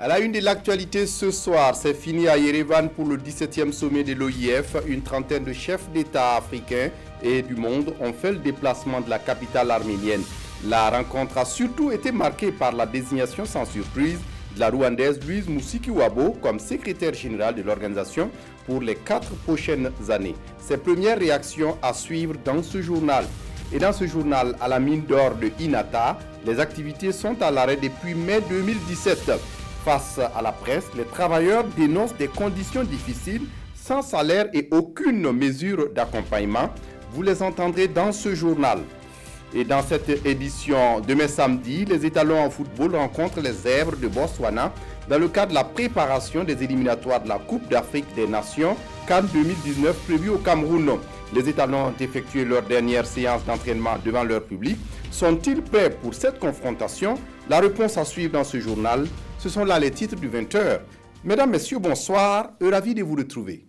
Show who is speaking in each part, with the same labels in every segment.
Speaker 1: À la une de l'actualité ce soir, c'est fini à Yerevan pour le 17e sommet de l'OIF. Une trentaine de chefs d'État africains et du monde ont fait le déplacement de la capitale arménienne. La rencontre a surtout été marquée par la désignation sans surprise de la Rwandaise Louise Mushikiwabo comme secrétaire générale de l'organisation pour les 4 prochaines années. Ses premières réactions à suivre dans ce journal. Et dans ce journal, à la mine d'or de Inata, les activités sont à l'arrêt depuis mai 2017. Face à la presse, les travailleurs dénoncent des conditions difficiles, sans salaire et aucune mesure d'accompagnement. Vous les entendrez dans ce journal. Et dans cette édition, demain samedi, les étalons en football rencontrent les Zèbres de Botswana dans le cadre de la préparation des éliminatoires de la Coupe d'Afrique des Nations CAN 2019 prévue au Cameroun. Les étalons ont effectué leur dernière séance d'entraînement devant leur public. Sont-ils prêts pour cette confrontation? La réponse à suivre dans ce journal. Ce sont là les titres du 20h. Mesdames, Messieurs, bonsoir. Ravi de vous retrouver.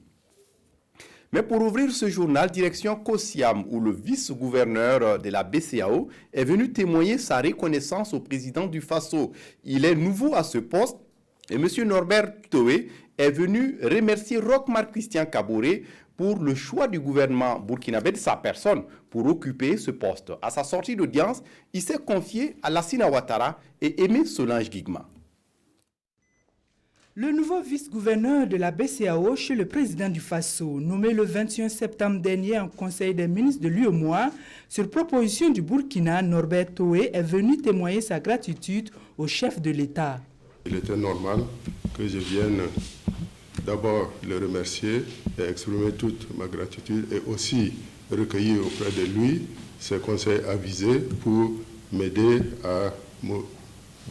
Speaker 1: Mais pour ouvrir ce journal, direction Kosiam, où le vice-gouverneur de la BCEAO est venu témoigner sa reconnaissance au président du Faso. Il est nouveau à ce poste et M. Norbert Toé est venu remercier Roch-Marc Christian Kaboré pour le choix du gouvernement burkinabé de sa personne pour occuper ce poste. À sa sortie d'audience, il s'est confié à Lassine Ouattara et Aimé Solange Guigma.
Speaker 2: Le nouveau vice-gouverneur de la BCEAO chez le président du Faso, nommé le 21 septembre dernier en Conseil des ministres de l'UEMOA, sur proposition du Burkina, Norbert Toé est venu témoigner sa gratitude au chef de l'État.
Speaker 3: Il était normal que je vienne d'abord le remercier et exprimer toute ma gratitude et aussi recueillir auprès de lui ses conseils avisés pour m'aider à me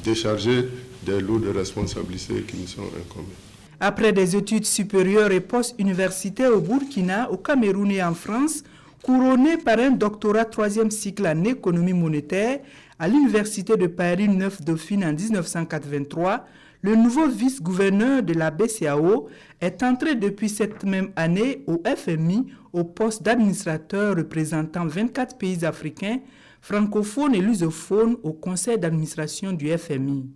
Speaker 3: décharger des lourdes responsabilités qui me sont incombées.
Speaker 2: Après des études supérieures et post-universitaires au Burkina, au Cameroun et en France, couronné par un doctorat 3e cycle en économie monétaire à l'Université de Paris 9 Dauphine en 1983, le nouveau vice-gouverneur de la BCEAO est entré depuis cette même année au FMI au poste d'administrateur représentant 24 pays africains, francophones et lusophones au conseil d'administration du FMI.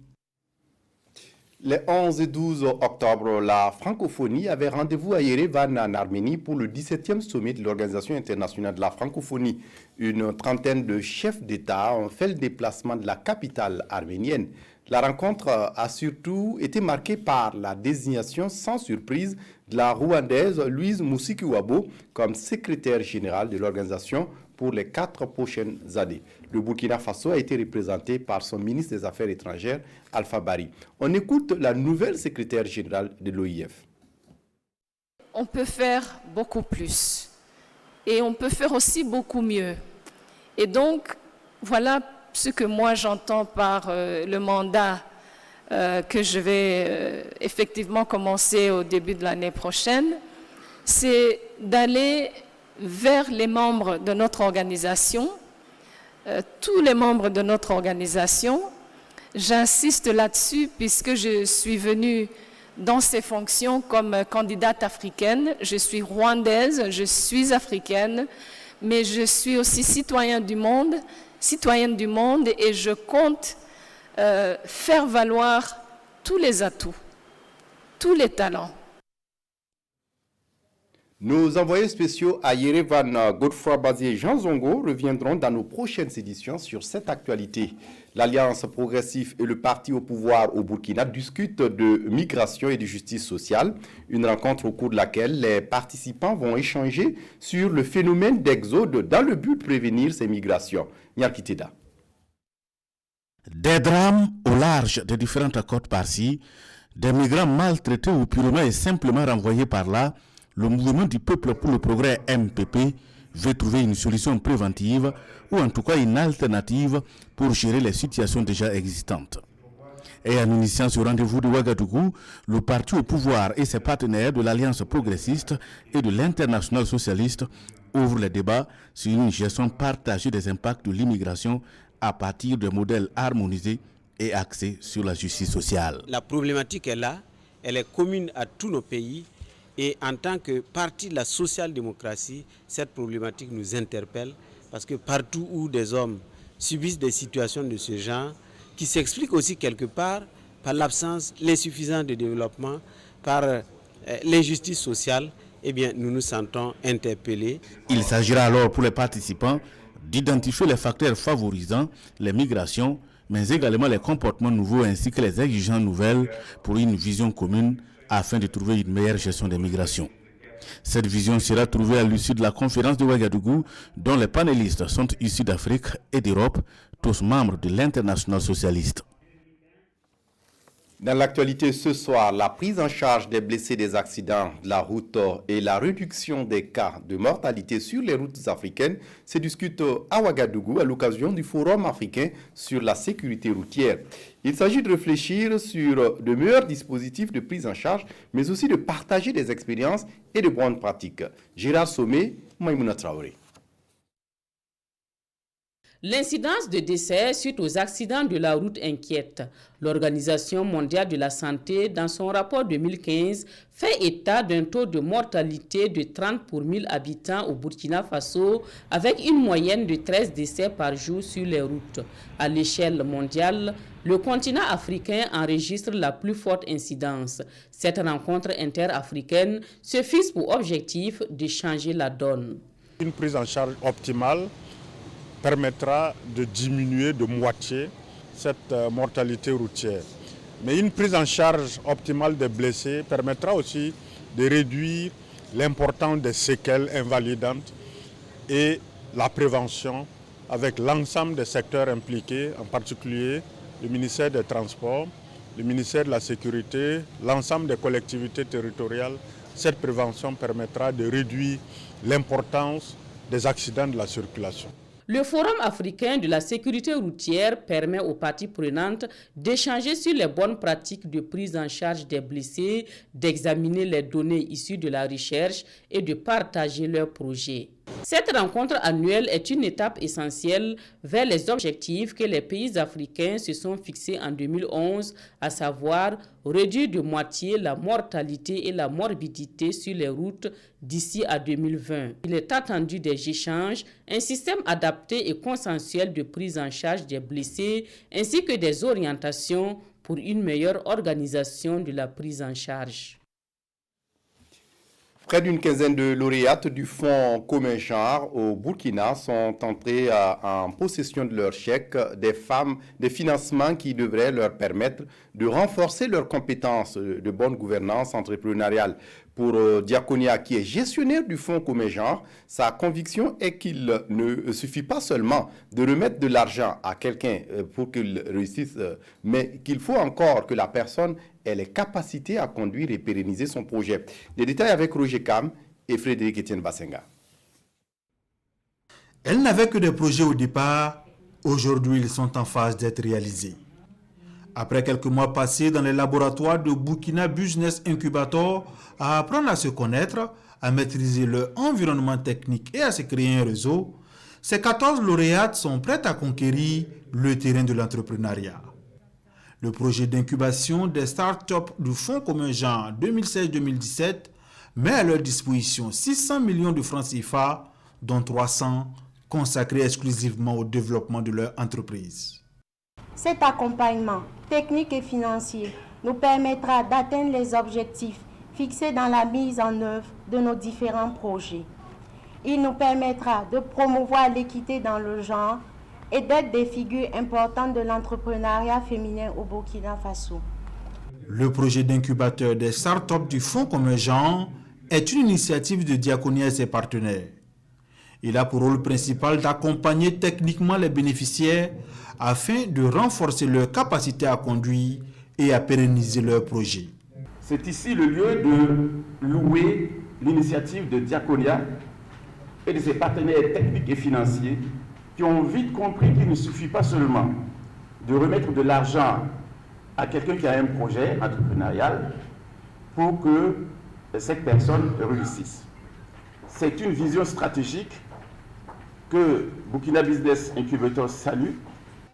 Speaker 1: Les 11 et 12 octobre, la francophonie avait rendez-vous à Yerevan en Arménie pour le 17e sommet de l'Organisation internationale de la francophonie. Une trentaine de chefs d'État ont fait le déplacement de la capitale arménienne. La rencontre a surtout été marquée par la désignation sans surprise de la Rwandaise Louise Mushikiwabo comme secrétaire générale de l'organisation pour les 4 prochaines années. Le Burkina Faso a été représenté par son ministre des Affaires étrangères, Alpha Bari. On écoute la nouvelle secrétaire générale de l'OIF.
Speaker 4: On peut faire beaucoup plus et on peut faire aussi beaucoup mieux. Et donc, voilà ce que moi j'entends par le mandat que je vais effectivement commencer au début de l'année prochaine, c'est d'aller vers les membres de notre organisation, tous les membres de notre organisation. J'insiste là-dessus puisque je suis venue dans ces fonctions comme candidate africaine. Je suis rwandaise, je suis africaine, mais je suis aussi citoyenne du monde et je compte faire valoir tous les atouts, tous les talents.
Speaker 1: Nos envoyés spéciaux à Yerevan, Godefroy Bazier et Jean Zongo reviendront dans nos prochaines éditions sur cette actualité. L'Alliance progressive et le parti au pouvoir au Burkina discutent de migration et de justice sociale. Une rencontre au cours de laquelle les participants vont échanger sur le phénomène d'exode dans le but de prévenir ces migrations. Nyakiteda.
Speaker 5: Des drames au large de différentes côtes par-ci, des migrants maltraités ou purement et simplement renvoyés par là. Le mouvement du peuple pour le progrès MPP veut trouver une solution préventive ou en tout cas une alternative pour gérer les situations déjà existantes. Et en initiant ce rendez-vous de Ouagadougou, le parti au pouvoir et ses partenaires de l'Alliance progressiste et de l'Internationale socialiste ouvrent les débats sur une gestion partagée des impacts de l'immigration à partir de modèles harmonisés et axés sur la justice sociale.
Speaker 6: La problématique est là, elle est commune à tous nos pays. Et en tant que parti de la social-démocratie, cette problématique nous interpelle parce que partout où des hommes subissent des situations de ce genre, qui s'expliquent aussi quelque part par l'absence, l'insuffisance de développement, par l'injustice sociale, eh bien, nous nous sentons interpellés.
Speaker 5: Il s'agira alors pour les participants d'identifier les facteurs favorisant les migrations, mais également les comportements nouveaux ainsi que les exigences nouvelles pour une vision commune afin de trouver une meilleure gestion des migrations. Cette vision sera trouvée à l'issue de la conférence de Ouagadougou, dont les panélistes sont issus d'Afrique et d'Europe, tous membres de l'Internationale socialiste.
Speaker 1: Dans l'actualité ce soir, la prise en charge des blessés des accidents de la route et la réduction des cas de mortalité sur les routes africaines se discutent à Ouagadougou à l'occasion du Forum africain sur la sécurité routière. Il s'agit de réfléchir sur de meilleurs dispositifs de prise en charge, mais aussi de partager des expériences et de bonnes pratiques. Gérard Sommet, Maïmouna Traoré.
Speaker 7: L'incidence de décès suite aux accidents de la route inquiète. L'Organisation mondiale de la santé, dans son rapport 2015, fait état d'un taux de mortalité de 30 pour 1000 habitants au Burkina Faso, avec une moyenne de 13 décès par jour sur les routes. À l'échelle mondiale, le continent africain enregistre la plus forte incidence. Cette rencontre interafricaine se fixe pour objectif de changer la donne.
Speaker 8: Une prise en charge optimale permettra de diminuer de moitié cette mortalité routière. Mais une prise en charge optimale des blessés permettra aussi de réduire l'importance des séquelles invalidantes et la prévention avec l'ensemble des secteurs impliqués, en particulier le ministère des Transports, le ministère de la Sécurité, l'ensemble des collectivités territoriales. Cette prévention permettra de réduire l'importance des accidents de la circulation.
Speaker 7: Le Forum africain de la sécurité routière permet aux parties prenantes d'échanger sur les bonnes pratiques de prise en charge des blessés, d'examiner les données issues de la recherche et de partager leurs projets. Cette rencontre annuelle est une étape essentielle vers les objectifs que les pays africains se sont fixés en 2011, à savoir réduire de moitié la mortalité et la morbidité sur les routes d'ici à 2020. Il est attendu des échanges, un système adapté et consensuel de prise en charge des blessés, ainsi que des orientations pour une meilleure organisation de la prise en charge.
Speaker 1: Près d'une quinzaine de lauréates du Fonds commun genre au Burkina sont entrées en possession de leur chèque des financements qui devraient leur permettre de renforcer leurs compétences de bonne gouvernance entrepreneuriale. Pour Diakonia, qui est gestionnaire du Fonds commun genre, sa conviction est qu'il ne suffit pas seulement de remettre de l'argent à quelqu'un pour qu'il réussisse, mais qu'il faut encore que la personne ait les capacités à conduire et pérenniser son projet. Des détails avec Roger Kam et Frédéric Etienne Bassenga.
Speaker 9: Elle n'avait que des projets au départ. Aujourd'hui, ils sont en phase d'être réalisés. Après quelques mois passés dans les laboratoires de Burkina Business Incubator, à apprendre à se connaître, à maîtriser leur environnement technique et à se créer un réseau, ces 14 lauréates sont prêtes à conquérir le terrain de l'entrepreneuriat. Le projet d'incubation des startups du Fonds commun genre 2016-2017 met à leur disposition 600 millions de francs CFA, dont 300 consacrés exclusivement au développement de leur entreprise.
Speaker 10: Cet accompagnement technique et financier nous permettra d'atteindre les objectifs fixés dans la mise en œuvre de nos différents projets. Il nous permettra de promouvoir l'équité dans le genre et d'être des figures importantes de l'entrepreneuriat féminin au Burkina Faso.
Speaker 9: Le projet d'incubateur des startups du Fonds commun genre est une initiative de Diakonia et ses partenaires. Il a pour rôle principal d'accompagner techniquement les bénéficiaires afin de renforcer leur capacité à conduire et à pérenniser leurs projets.
Speaker 11: C'est ici le lieu de louer l'initiative de Diakonia et de ses partenaires techniques et financiers qui ont vite compris qu'il ne suffit pas seulement de remettre de l'argent à quelqu'un qui a un projet entrepreneurial pour que cette personne réussisse. C'est une vision stratégique que Burkina Business Incubator salue.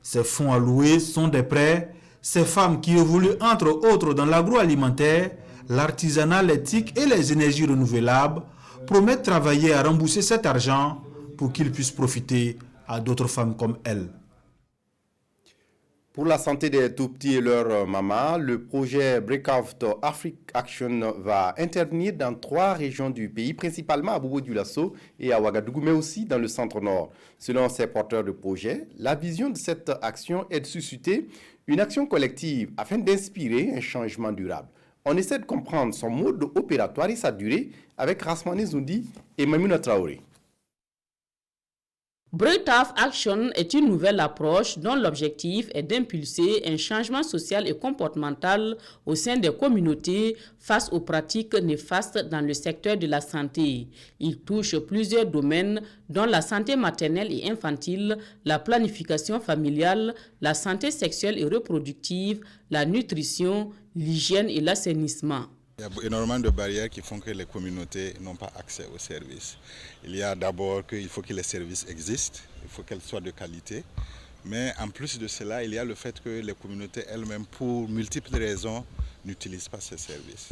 Speaker 9: Ces fonds alloués sont des prêts. Ces femmes qui évoluent entre autres dans l'agroalimentaire, l'artisanat, l'éthique et les énergies renouvelables promettent travailler à rembourser cet argent pour qu'ils puissent profiter à d'autres femmes comme elles.
Speaker 1: Pour la santé des tout-petits et leurs mamans, le projet Breakout Africa Action va intervenir dans 3 régions du pays, principalement à Bobo-Dioulasso et à Ouagadougou, mais aussi dans le centre-nord. Selon ces porteurs de projet, la vision de cette action est de susciter une action collective afin d'inspirer un changement durable. On essaie de comprendre son mode opératoire et sa durée avec Rasmane Zoundi et Maimouna Traoré.
Speaker 7: Breakout Action est une nouvelle approche dont l'objectif est d'impulser un changement social et comportemental au sein des communautés face aux pratiques néfastes dans le secteur de la santé. Il touche plusieurs domaines dont la santé maternelle et infantile, la planification familiale, la santé sexuelle et reproductive, la nutrition, l'hygiène et l'assainissement.
Speaker 12: Il y a énormément de barrières qui font que les communautés n'ont pas accès aux services. Il y a d'abord qu'il faut que les services existent, il faut qu'elles soient de qualité. Mais en plus de cela, il y a le fait que les communautés elles-mêmes, pour multiples raisons, n'utilisent pas ces services.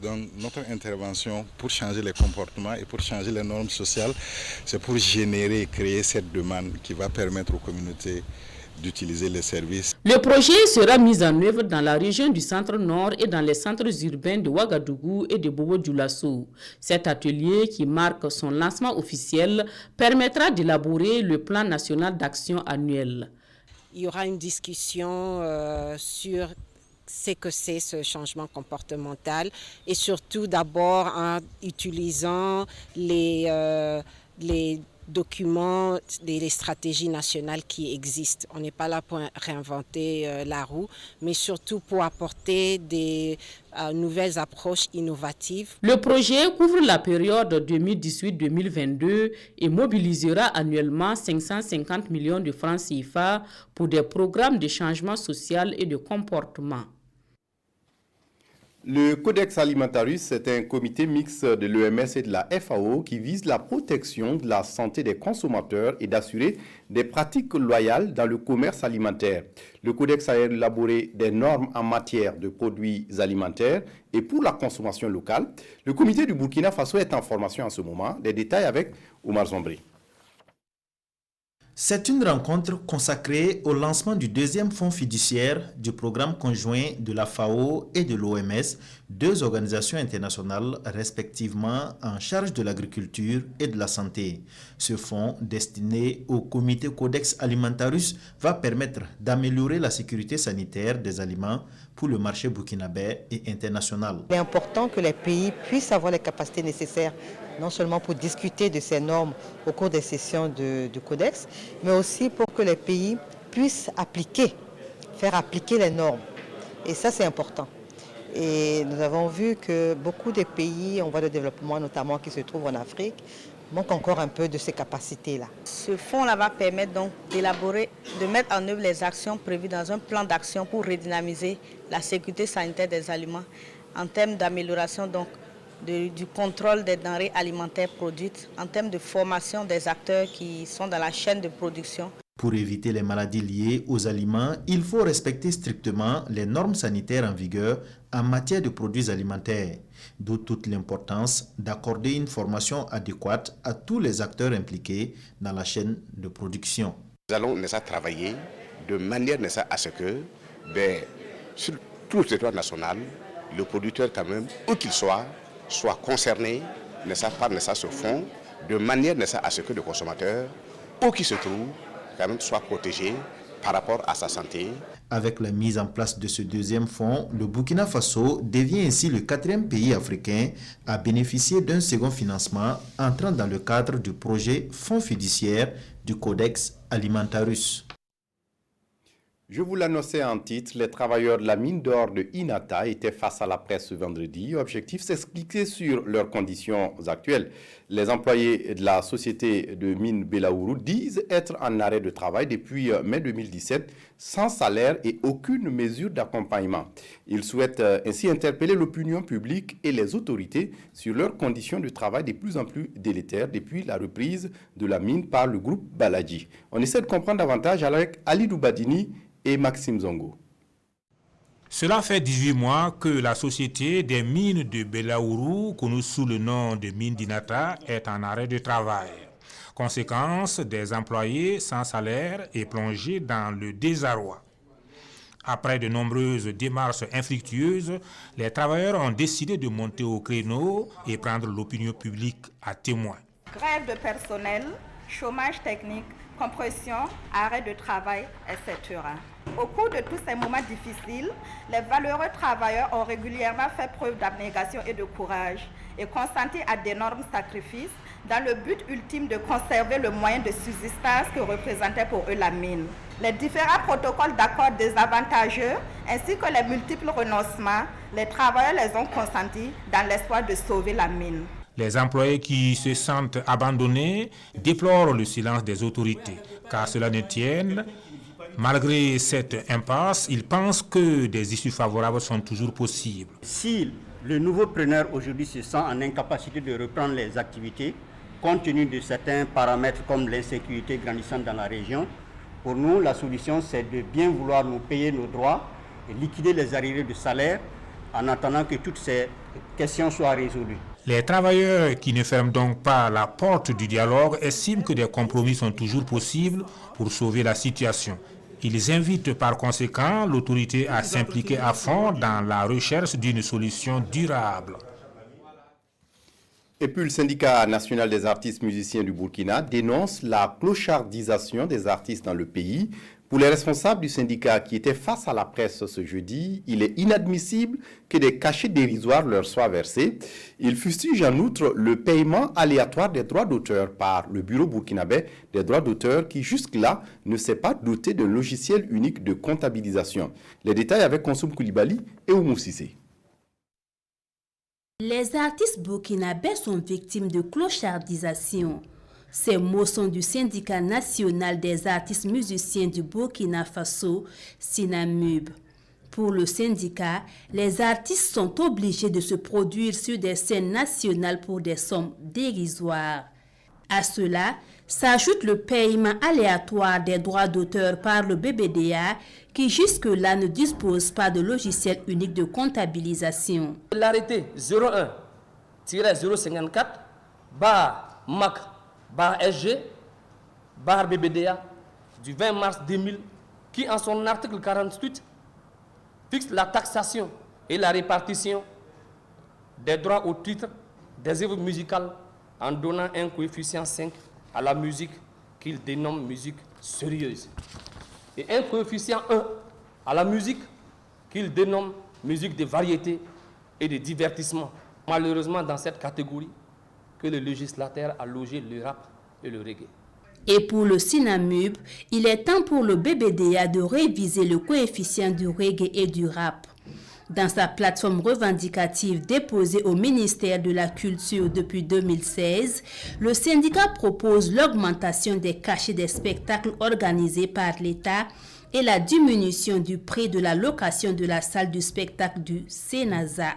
Speaker 12: Donc notre intervention pour changer les comportements et pour changer les normes sociales, c'est pour générer et créer cette demande qui va permettre aux communautés d'utiliser les services.
Speaker 7: Le projet sera mis en œuvre dans la région du centre-nord et dans les centres urbains de Ouagadougou et de Bobo-Dioulasso. Cet atelier, qui marque son lancement officiel, permettra d'élaborer le plan national d'action annuel.
Speaker 13: Il y aura une discussion sur ce que c'est ce changement comportemental et surtout d'abord en utilisant les documents, les stratégies nationales qui existent. On n'est pas là pour réinventer la roue, mais surtout pour apporter des nouvelles approches innovatives.
Speaker 7: Le projet couvre la période 2018-2022 et mobilisera annuellement 550 millions de francs CFA pour des programmes de changement social et de comportement.
Speaker 1: Le Codex Alimentarius est un comité mixte de l'OMS et de la FAO qui vise la protection de la santé des consommateurs et d'assurer des pratiques loyales dans le commerce alimentaire. Le Codex a élaboré des normes en matière de produits alimentaires et pour la consommation locale. Le comité du Burkina Faso est en formation en ce moment. Des détails avec Oumar Zombré.
Speaker 9: C'est une rencontre consacrée au lancement du 2e fonds fiduciaire du programme conjoint de la FAO et de l'OMS, 2 organisations internationales respectivement en charge de l'agriculture et de la santé. Ce fonds, destiné au comité Codex Alimentarius, va permettre d'améliorer la sécurité sanitaire des aliments pour le marché burkinabé et international.
Speaker 14: Il est important que les pays puissent avoir les capacités nécessaires, non seulement pour discuter de ces normes au cours des sessions du Codex, mais aussi pour que les pays puissent faire appliquer les normes. Et ça, c'est important. Et nous avons vu que beaucoup de pays en voie de développement, notamment qui se trouvent en Afrique, manquent encore un peu de ces capacités-là.
Speaker 15: Ce fonds-là va permettre donc d'élaborer, de mettre en œuvre les actions prévues dans un plan d'action pour redynamiser la sécurité sanitaire des aliments en termes d'amélioration donc du contrôle des denrées alimentaires produites, en termes de formation des acteurs qui sont dans la chaîne de production.
Speaker 9: Pour éviter les maladies liées aux aliments, il faut respecter strictement les normes sanitaires en vigueur en matière de produits alimentaires, d'où toute l'importance d'accorder une formation adéquate à tous les acteurs impliqués dans la chaîne de production.
Speaker 16: Nous allons travailler de manière à ce que, sur tout le territoire national, le producteur quand même, où qu'il soit concerné par ce fonds, de manière à ce que le consommateur, où qu'il se trouve, quand même soit protégé par rapport à sa santé.
Speaker 9: Avec la mise en place de ce 2e fonds, le Burkina Faso devient ainsi le 4e pays africain à bénéficier d'un second financement entrant dans le cadre du projet Fonds fiduciaire du Codex Alimentarius.
Speaker 1: Je vous l'annonçais en titre, les travailleurs de la mine d'or de Inata étaient face à la presse ce vendredi. Objectif, s'expliquer sur leurs conditions actuelles. Les employés de la société de mine Belaourou disent être en arrêt de travail depuis mai 2017, sans salaire et aucune mesure d'accompagnement. Ils souhaitent ainsi interpeller l'opinion publique et les autorités sur leurs conditions de travail de plus en plus délétères depuis la reprise de la mine par le groupe Baladji. On essaie de comprendre davantage avec Ali Doubadini et Maxime Zongo.
Speaker 17: Cela fait 18 mois que la société des mines de Belaourou, connue sous le nom de mine d'Inata, est en arrêt de travail. Conséquence, des employés sans salaire et plongés dans le désarroi. Après de nombreuses démarches infructueuses, les travailleurs ont décidé de monter au créneau et prendre l'opinion publique à témoin.
Speaker 18: Grève de personnel, chômage technique, compression, arrêt de travail, etc. Au cours de tous ces moments difficiles, les valeureux travailleurs ont régulièrement fait preuve d'abnégation et de courage et consenti à d'énormes sacrifices dans le but ultime de conserver le moyen de subsistance que représentait pour eux la mine. Les différents protocoles d'accord désavantageux ainsi que les multiples renoncements, les travailleurs les ont consentis dans l'espoir de sauver la mine.
Speaker 17: Les employés qui se sentent abandonnés déplorent le silence des autorités, car cela ne tienne. Malgré cette impasse, ils pensent que des issues favorables sont toujours possibles.
Speaker 19: Si le nouveau preneur aujourd'hui se sent en incapacité de reprendre les activités, compte tenu de certains paramètres comme l'insécurité grandissante dans la région, pour nous, la solution, c'est de bien vouloir nous payer nos droits et liquider les arriérés de salaire en attendant que toutes ces questions soient résolues.
Speaker 17: Les travailleurs qui ne ferment donc pas la porte du dialogue estiment que des compromis sont toujours possibles pour sauver la situation. Ils invitent par conséquent l'autorité à s'impliquer à fond dans la recherche d'une solution durable.
Speaker 1: Et puis le syndicat national des artistes musiciens du Burkina dénonce la clochardisation des artistes dans le pays. Pour les responsables du syndicat qui étaient face à la presse ce jeudi, il est inadmissible que des cachets dérisoires leur soient versés. Ils fustigent en outre le paiement aléatoire des droits d'auteur par le bureau burkinabé des droits d'auteur qui jusque-là ne s'est pas doté d'un logiciel unique de comptabilisation. Les détails avec Konsoum Koulibaly et Oumou Sissé.
Speaker 20: Les artistes burkinabés sont victimes de clochardisation. Ces mots sont du syndicat national des artistes musiciens du Burkina Faso, SINAMUB. Pour le syndicat, les artistes sont obligés de se produire sur des scènes nationales pour des sommes dérisoires. À cela s'ajoute le paiement aléatoire des droits d'auteur par le BBDA qui jusque-là ne dispose pas de logiciel unique de comptabilisation.
Speaker 21: L'arrêté 01-064-MAC-SG-BBDA du 20 mars 2000 qui en son article 48 fixe la taxation et la répartition des droits au titre des œuvres musicales en donnant un coefficient 5 à la musique qu'il dénomme musique sérieuse et un coefficient 1 à la musique qu'il dénomme musique de variété et de divertissement. Malheureusement, dans cette catégorie, que le législateur a logé le rap et le reggae.
Speaker 20: Et pour le SINAMUB, il est temps pour le BBDA de réviser le coefficient du reggae et du rap. Dans sa plateforme revendicative déposée au ministère de la Culture depuis 2016, le syndicat propose l'augmentation des cachets des spectacles organisés par l'État et la diminution du prix de la location de la salle du spectacle du Sénasa.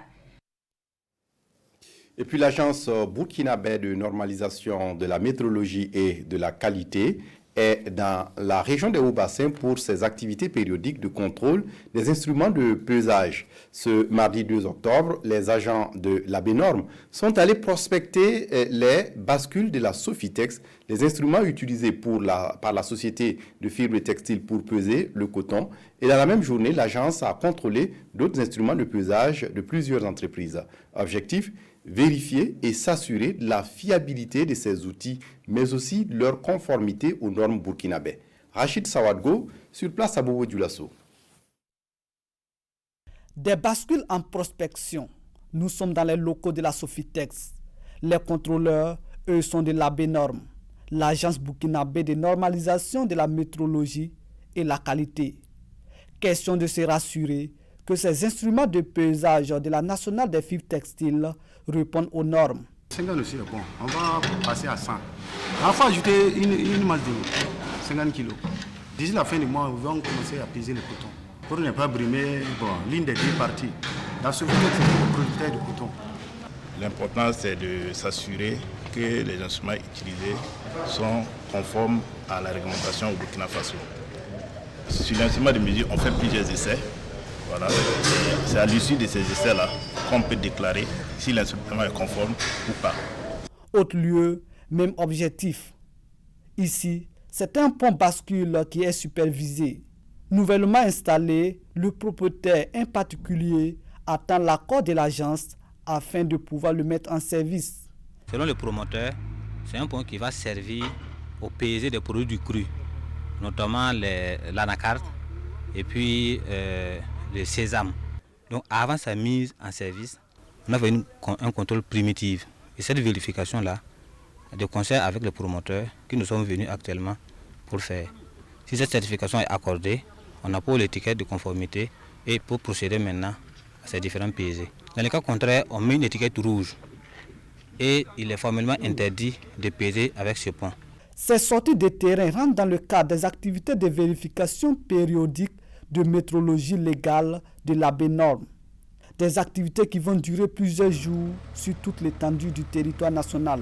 Speaker 1: Et puis l'agence burkinabé de normalisation de la métrologie et de la qualité est dans la région des Hauts-Bassins pour ses activités périodiques de contrôle des instruments de pesage. Ce mardi 2 octobre, les agents de la Bénorme sont allés prospecter les bascules de la Sofitex, les instruments utilisés par la société de fibres textiles pour peser le coton. Et dans la même journée, l'agence a contrôlé d'autres instruments de pesage de plusieurs entreprises. Objectif: vérifier et s'assurer de la fiabilité de ces outils, mais aussi de leur conformité aux normes burkinabé. Rachid Sawadgo, sur place à Bobo Dioulasso.
Speaker 22: Des bascules en prospection. Nous sommes dans les locaux de la Sofitex. Les contrôleurs, eux, sont de la Bénorme, l'agence burkinabé de normalisation de la métrologie et la qualité. Question de se rassurer que ces instruments de pesage de la nationale des fibres textiles répondent aux normes.
Speaker 23: 50 aussi est bon. On va passer à 100. On va ajouter une masse de 50 kg. D'ici la fin du mois, nous allons commencer à peser le coton. Pour ne pas brimer l'une des deux parties. Dans ce cas, c'est le producteur de coton.
Speaker 24: L'important, c'est de s'assurer que les instruments utilisés sont conformes à la réglementation au Burkina Faso. Sur l'instrument de mesure, on fait plusieurs essais. Voilà. C'est à l'issue de ces essais-là qu'on peut déclarer si l'instrument est conforme ou pas.
Speaker 22: Autre lieu, même objectif. Ici, c'est un pont bascule qui est supervisé. Nouvellement installé, le propriétaire en particulier attend l'accord de l'agence afin de pouvoir le mettre en service.
Speaker 2: Selon le promoteur, c'est un pont qui va servir au peser des produits du cru, notamment l'anacarde et puis le sésame. Donc avant sa mise en service, on a fait un contrôle primitif. Et cette vérification-là, de concert avec le promoteur que nous sommes venus actuellement pour faire. Si cette certification est accordée, on a pour l'étiquette de conformité et pour procéder maintenant à ces différents pesées. Dans le cas contraire, on met une étiquette rouge et il est formellement interdit de peser avec ce pont.
Speaker 22: Ces sorties de terrain rentrent dans le cadre des activités de vérification périodique de métrologie légale de la BNorm. Des activités qui vont durer plusieurs jours sur toute l'étendue du territoire national.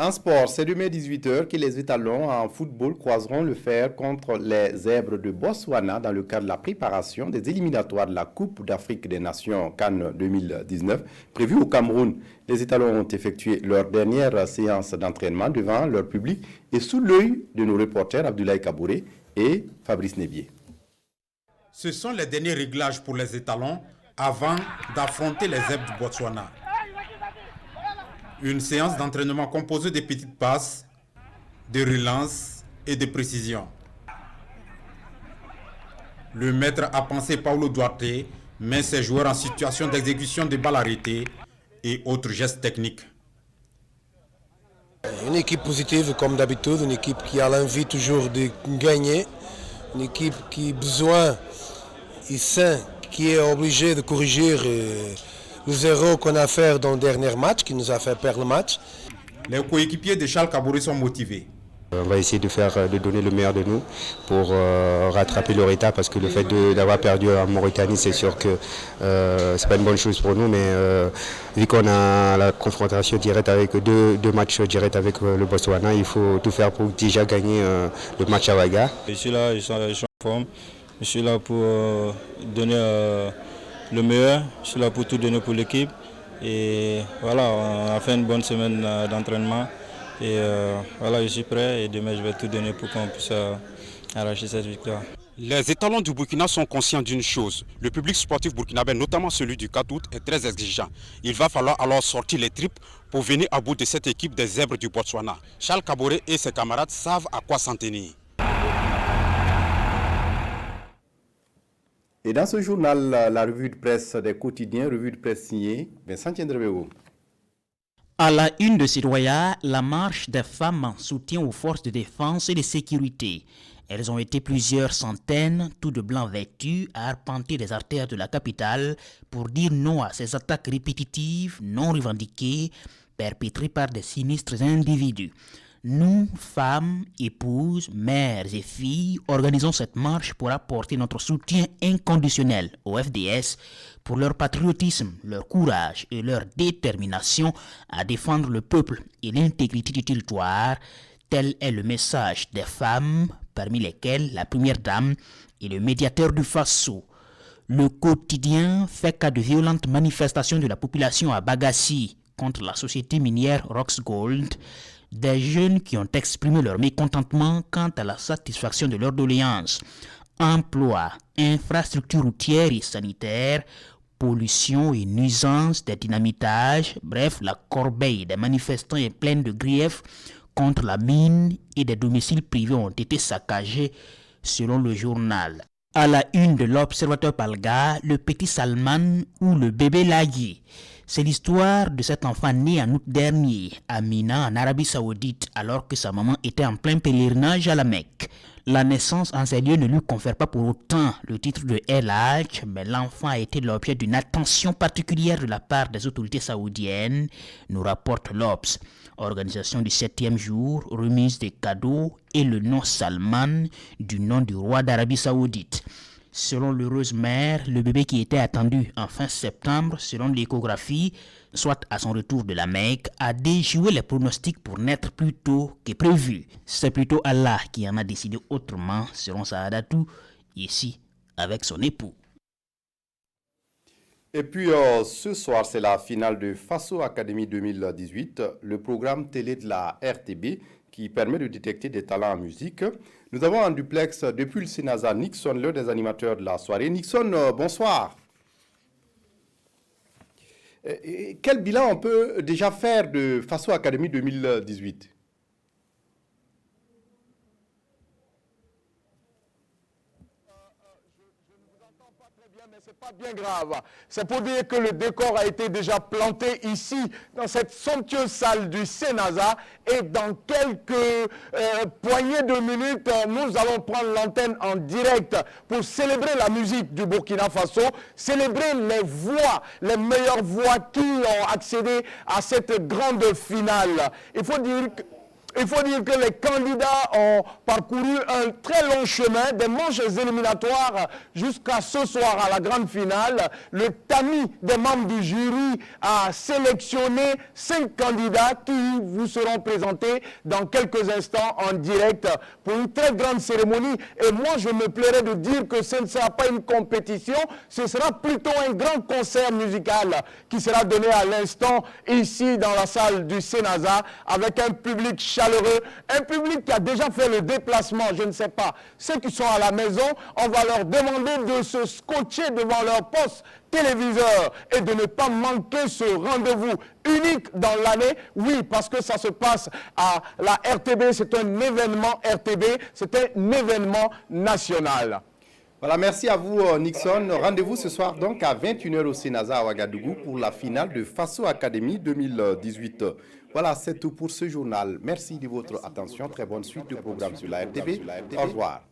Speaker 1: En sport, c'est demain 18h que les étalons en football croiseront le fer contre les Zèbres de Botswana dans le cadre de la préparation des éliminatoires de la Coupe d'Afrique des Nations CAN 2019 prévue au Cameroun. Les étalons ont effectué leur dernière séance d'entraînement devant leur public et sous l'œil de nos reporters Abdoulaye Kabouré et Fabrice Nébier.
Speaker 3: Ce sont les derniers réglages pour les étalons avant d'affronter les Zèbres du Botswana. Une séance d'entraînement composée de petites passes, de relances et de précision. Le maître à penser Paulo Duarte met ses joueurs en situation d'exécution de balles arrêtées et autres gestes techniques.
Speaker 4: Une équipe positive comme d'habitude, une équipe qui a l'envie toujours de gagner, une équipe qui a besoin et sait qui est obligée de corriger le zéro qu'on a fait dans le dernier match, qui nous a fait perdre le match.
Speaker 3: Les coéquipiers de Charles Kabouré sont motivés.
Speaker 6: On va essayer de donner le meilleur de nous pour rattraper le retard, parce que le fait d'avoir perdu en Mauritanie, c'est sûr que c'est pas une bonne chose pour nous, mais vu qu'on a la confrontation directe avec deux matchs directs avec le Botswana, il faut tout faire pour déjà gagner le match à Ouaga.
Speaker 25: Je suis là, je suis en forme, je suis là pour donner le meilleur, je suis là pour tout donner pour l'équipe. Et voilà, on a fait une bonne semaine d'entraînement. Et voilà, je suis prêt et demain je vais tout donner pour qu'on puisse arracher cette victoire.
Speaker 26: Les étalons du Burkina sont conscients d'une chose. Le public sportif burkinabé, notamment celui du 4 août, est très exigeant. Il va falloir alors sortir les tripes pour venir à bout de cette équipe des Zèbres du Botswana. Charles Kabouré et ses camarades savent à quoi s'en tenir.
Speaker 1: Et dans ce journal, la revue de presse des quotidiens, revue de presse signée Vincent Tiendreveo.
Speaker 27: À la une de Citoya, la marche des femmes en soutien aux forces de défense et de sécurité. Elles ont été plusieurs centaines, tout de blanc vêtus, à arpenter les artères de la capitale pour dire non à ces attaques répétitives, non revendiquées, perpétrées par des sinistres individus. Nous, femmes, épouses, mères et filles, organisons cette marche pour apporter notre soutien inconditionnel au FDS pour leur patriotisme, leur courage et leur détermination à défendre le peuple et l'intégrité du territoire. Tel est le message des femmes, parmi lesquelles la première dame et le médiateur du Faso. Le quotidien fait cas de violentes manifestations de la population à Bagassi contre la société minière Roxgold. Des jeunes qui ont exprimé leur mécontentement quant à la satisfaction de leurs doléances. Emploi, infrastructures routières et sanitaires, pollution et nuisance des dynamitages, bref, la corbeille des manifestants est pleine de griefs contre la mine et des domiciles privés ont été saccagés, selon le journal. À la une de l'Observateur Palga, le petit Salman ou le bébé Lagui. C'est l'histoire de cet enfant né en août dernier à Mina, en Arabie Saoudite, alors que sa maman était en plein pèlerinage à la Mecque. La naissance en ces lieux ne lui confère pas pour autant le titre de El Hadj, mais l'enfant a été l'objet d'une attention particulière de la part des autorités saoudiennes, nous rapporte l'Obs. Organisation du 7e jour, remise des cadeaux et le nom Salman du nom du roi d'Arabie Saoudite. Selon l'heureuse mère, le bébé qui était attendu en fin septembre, selon l'échographie, soit à son retour de la Mecque, a déjoué les pronostics pour naître plus tôt que prévu. C'est plutôt Allah qui en a décidé autrement, selon Saadatou, ici avec son époux.
Speaker 1: Et puis ce soir, c'est la finale de Faso Academy 2018. Le programme télé de la RTB qui permet de détecter des talents en musique. Nous avons en duplex depuis le Sénasa Nixon, l'un des animateurs de la soirée. Nixon, bonsoir. Quel bilan on peut déjà faire de Faso Academy 2018?
Speaker 5: C'est pas bien grave. C'est pour dire que le décor a été déjà planté ici, dans cette somptueuse salle du Sénasa. Et dans quelques poignées de minutes, nous allons prendre l'antenne en direct pour célébrer la musique du Burkina Faso, célébrer les voix, les meilleures voix qui ont accédé à cette grande finale. Il faut dire que les candidats ont parcouru un très long chemin, des manches éliminatoires jusqu'à ce soir à la grande finale. Le tamis des membres du jury a sélectionné 5 candidats qui vous seront présentés dans quelques instants en direct pour une très grande cérémonie. Et moi, je me plairais de dire que ce ne sera pas une compétition, ce sera plutôt un grand concert musical qui sera donné à l'instant ici dans la salle du Sénasa avec un public chaleureux, un public qui a déjà fait le déplacement, je ne sais pas. Ceux qui sont à la maison, on va leur demander de se scotcher devant leur poste téléviseur et de ne pas manquer ce rendez-vous unique dans l'année. Oui, parce que ça se passe à la RTB, c'est un événement RTB, c'est un événement national.
Speaker 1: Voilà, merci à vous Nixon. Rendez-vous ce soir donc à 21h au Sénasa à Ouagadougou pour la finale de Faso Academy 2018. Voilà, c'est tout pour ce journal. Merci de votre attention. Très bonne suite de programme sur la RTB. Au revoir.